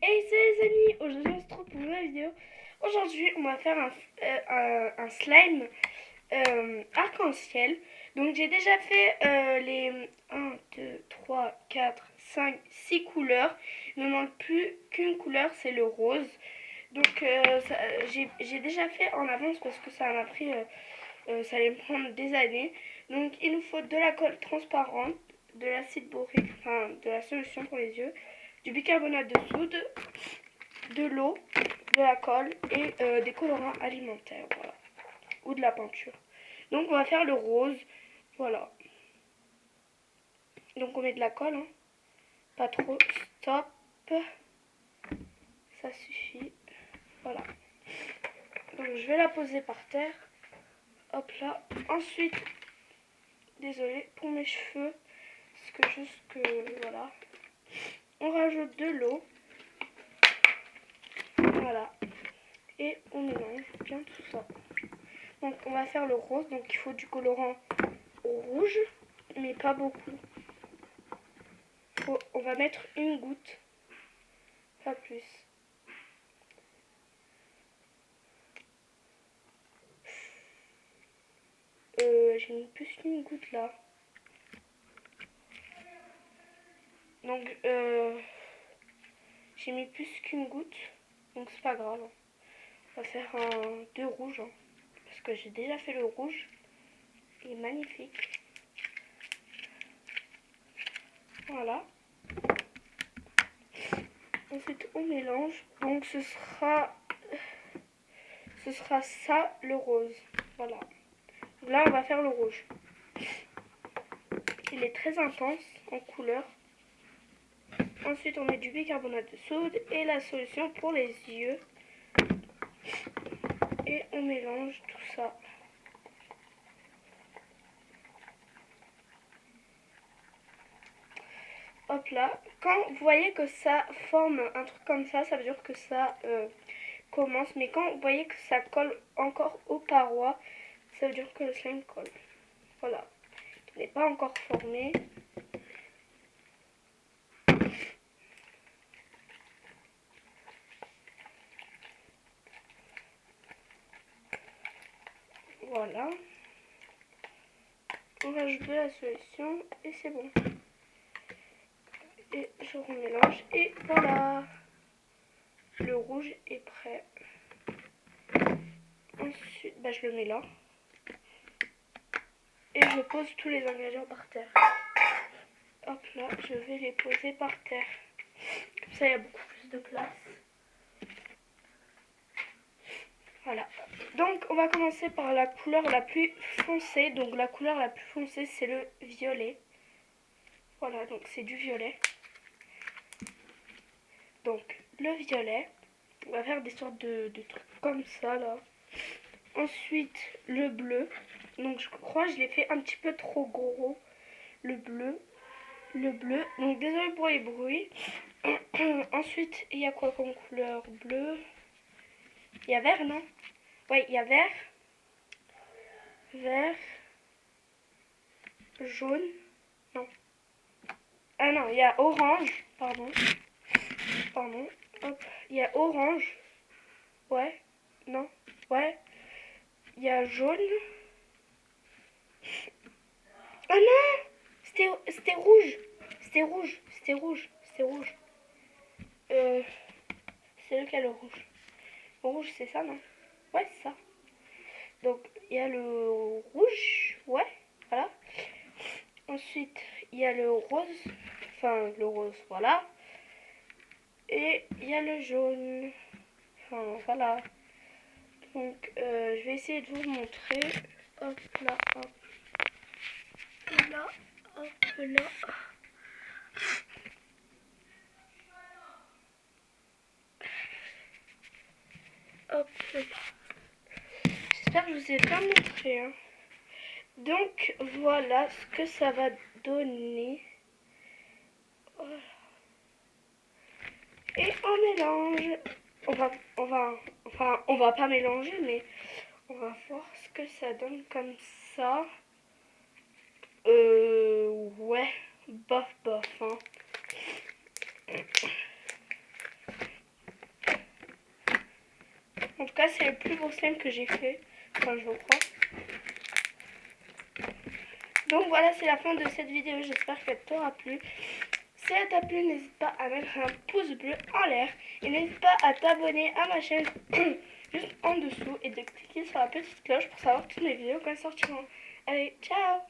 Hey salut les amis, aujourd'hui on se retrouve pour une nouvelle vidéo. Aujourd'hui on va faire un slime arc-en-ciel. Donc j'ai déjà fait les 1, 2, 3, 4, 5, 6 couleurs. Il ne me manque plus qu'une couleur, c'est le rose. Donc j'ai déjà fait en avance parce que ça m'a pris, ça allait me prendre des années. Donc il nous faut de la colle transparente, de l'acide borique, enfin de la solution pour les yeux, du bicarbonate de soude, de l'eau, de la colle et des colorants alimentaires, voilà, ou de la peinture. Donc on va faire le rose, voilà. Donc on met de la colle, hein. Pas trop, stop, ça suffit, voilà. Donc je vais la poser par terre, hop là. Ensuite, désolée pour mes cheveux, parce que juste que, voilà. On rajoute de l'eau, voilà, et on mélange bien tout ça. Donc on va faire le rose, donc il faut du colorant rouge, mais pas beaucoup. On va mettre une goutte, pas plus. J'ai mis plus qu'une goutte là. Donc j'ai mis plus qu'une goutte, donc c'est pas grave. On va faire un 2 rouge, hein, parce que j'ai déjà fait le rouge. Il est magnifique. Voilà. Ensuite on mélange. Donc ce sera ça le rose. Voilà. Là on va faire le rouge. Il est très intense en couleur. Ensuite on met du bicarbonate de soude et la solution pour les yeux. Et on mélange tout ça. Hop là. Quand vous voyez que ça forme un truc comme ça veut dire que ça commence. Mais quand vous voyez que ça colle encore aux parois, ça veut dire que le slime colle. Voilà. Il n'est pas encore formé. Voilà. On rajoute de la solution et c'est bon. Et je remélange et voilà. Le rouge est prêt. Ensuite, je le mets là. Et je pose tous les ingrédients par terre. Hop là, je vais les poser par terre. Comme ça, il y a beaucoup plus de place. Voilà. Donc, on va commencer par la couleur la plus foncée. Donc, la couleur la plus foncée, c'est le violet. Voilà, donc c'est du violet. Donc, le violet. On va faire des sortes de trucs comme ça, là. Ensuite, le bleu. Donc, je crois que je l'ai fait un petit peu trop gros. Le bleu. Donc, désolé pour les bruits. Ensuite, il y a quoi comme couleur? Bleu. Il y a vert, non? Oui, il y a vert. Vert. Jaune. Non. Ah non, il y a orange. Pardon. Hop. Il y a orange. Ouais. Non. Ouais. Il y a jaune. Ah non! C'était rouge. C'était rouge. C'est lequel le rouge? Le rouge, c'est ça, non? Ouais, c'est ça. Donc, il y a le rouge. Ouais, voilà. Ensuite, il y a le rose. Enfin, le rose, voilà. Et il y a le jaune. Enfin, voilà. Donc, je vais essayer de vous montrer. Hop là, hop là, hop là. Hop là. J'espère que je vous ai bien montré. Hein. Donc, voilà ce que ça va donner. Et on mélange. On va pas mélanger, mais on va voir ce que ça donne comme ça. Ouais, bof, hein. En tout cas, c'est le plus beau slime que j'ai fait. Enfin, je crois. Donc voilà, c'est la fin de cette vidéo. J'espère qu'elle t'aura plu. Si elle t'a plu, n'hésite pas à mettre un pouce bleu en l'air. Et n'hésite pas à t'abonner à ma chaîne juste en dessous. Et de cliquer sur la petite cloche pour savoir toutes mes vidéos quand elles sortiront. Allez, ciao!